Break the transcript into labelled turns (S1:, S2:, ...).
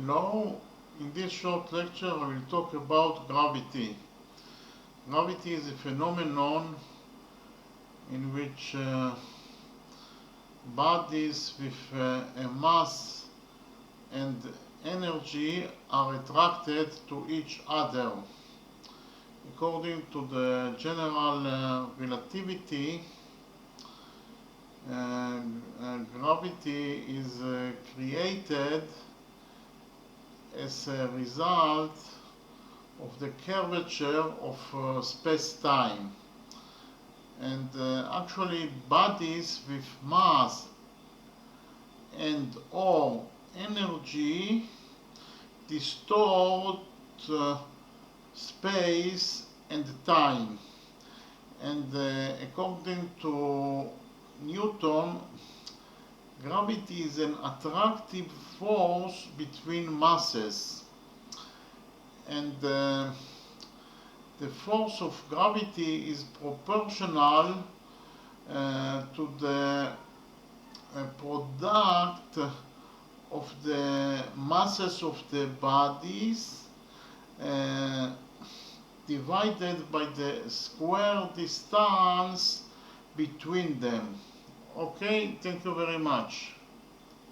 S1: Hello, in this short lecture I will talk about gravity. Gravity is a phenomenon in which bodies with a mass and energy are attracted to each other. According to the general relativity, gravity is created as a result of the curvature of space-time. And actually bodies with mass and or energy distort space and time. And according to Newton, gravity is an attractive force between masses, and the force of gravity is proportional to the product of the masses of the bodies divided by the square distance between them. Okay, thank you very much.